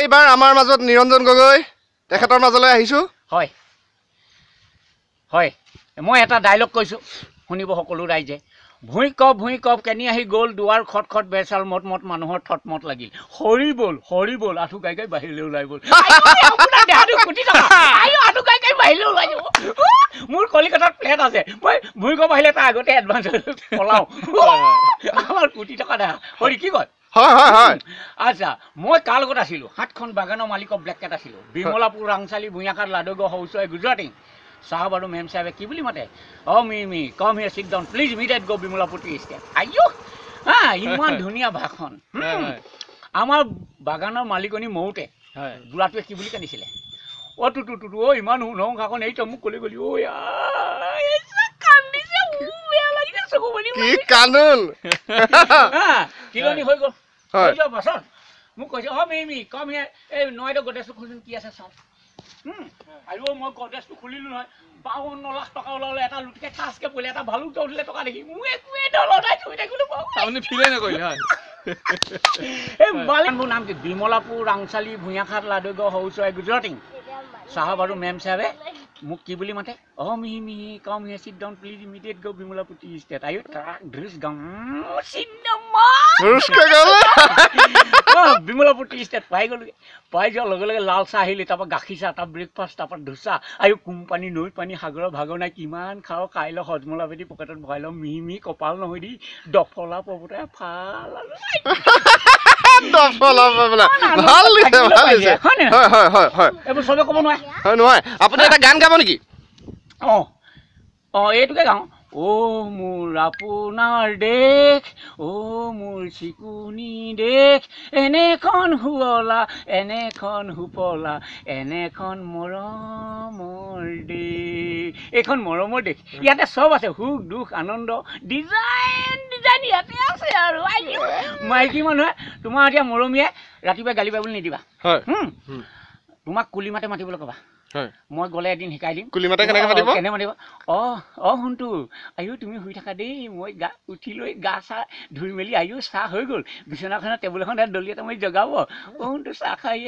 এইবাৰ আমাৰ মাজত নিৰঞ্জন গগৈ তেখেতৰ মাজলৈ আহিছো হয় হয় মই এটা ডায়লগ কৈছো শুনিব সকলো ৰাইজে ভুঁইকপ কেনি আহি গ'ল দুৱাৰ খট বেচাল মত মানুহৰ থটমত লাগিল হৰি বল আঠু গাই বাহিৰলৈ ওলাই গ'ল আপোনাৰ দেহাটো কুটি থকা আঠু গাই বাহিৰলৈ ওলাই যাব মোৰ কলিকতাত ফ্লেট আছে মই ভুঁইকপ আহিলে তাৰ আগতে এডভান্স পলাও আমাৰ কুটি থকা দেহা হৰি কি কয় হয় আচ্ছা মই কাৰ লগত আছিলো 7খন বাগানৰ মালিকৰ ব্লেক কেট আছিলো বিমলাপুৰ ৰাংচালি ভূঞাঘাট লাডুগড় হৌচৈ গুজৰাটী সাহাব আৰু মেম সাহেবে কি বুলি মাতে me come here sit down please immediate go Bimlapur tea estate আইও ইমান ধুনীয়া ভাষণ আমাৰ বাগানৰ মালিকনী মৌতে বুঢ়াটোৱে কি বুলি কান্দিছিলে ইমান সুনংসাখন এই তই মোক কলি গলি কিলনি হৈ গ'ল পাছত মোক কৈছে মি কম হিয়াৰ এই নয়তো গডেজটো খুচোন কি আছে চাওঁ আৰু মই গডেজটো খুলিলো নহয় 52 লাখ টকা ওলালে এটা লুটকে ঠাচকে পৰিলে এটা ভালুক দৌৰিলে টকা দেখি মোৰ একোৱে দলতাই থৈ থাকিলো আপুনি ফিলে নকৰিলে হয় এই মালিকবোৰ নাম কি বিমলাপুৰ ৰাংচালি ভূঞাঘাট লাডুগড় হৌচৈ গুজৰাটী সাহাব আৰু মেম সাহেবে মোক কি বুলি মাতে me come here sit down please immediate go Bimlapur tea estate আয়ো ট্ৰাক ড্ৰিস গাম চিনেমা বিমলাপুৰ টি ষ্টেট পাই গ'লোগে পাই যোৱাৰ লগে লগে লাল চাহ আহিলে তাৰপৰা গাখীৰ চাহ তাৰ ব্ৰেকফাষ্ট তাৰপৰা ধোচা আয়ো কোম্পানী নৈ পানী সাগৰৰ ভাগৰ নাই কিমান খাওঁ খাই ল হজমলা বেদি পকেটত ভৰাই ল মিহি কপাল নহয় দি দফলা পবতাই ফাল এইবোৰ চবে ক'ব নহয় আপুনি এটা গান গাব নেকি এইটোকে গাওঁ মোৰ আপোনাৰ দেশ মোৰ চিকুনি দেশ এনেখন শুৱলা এনেখন সুফলা এনেখন মৰমৰ দেশ এইখন মৰমৰ দেশ ইয়াতে চব আছে সুখ দুখ আনন্দ ডিজাইন ইয়াতে আছে আৰু মাইকী মানুহে তোমাৰ এতিয়া মৰমীয়ে ৰাতিপুৱা গালি পাবলৈ নিদিবা তোমাক কুলি মাতে মাতিবলৈ ক'বা মই গ'লে এদিন শিকাই দিম কেনে মাতিব শুনটো আয়ো তুমি শুই থাকা দেই মই উঠি লৈ গা চাহ ধুই মেলি আয়ো চাহ হৈ গ'ল বিচনাখনত টেবুল এখন দলিয়াই মই জগাব শুনটো চাহ খাই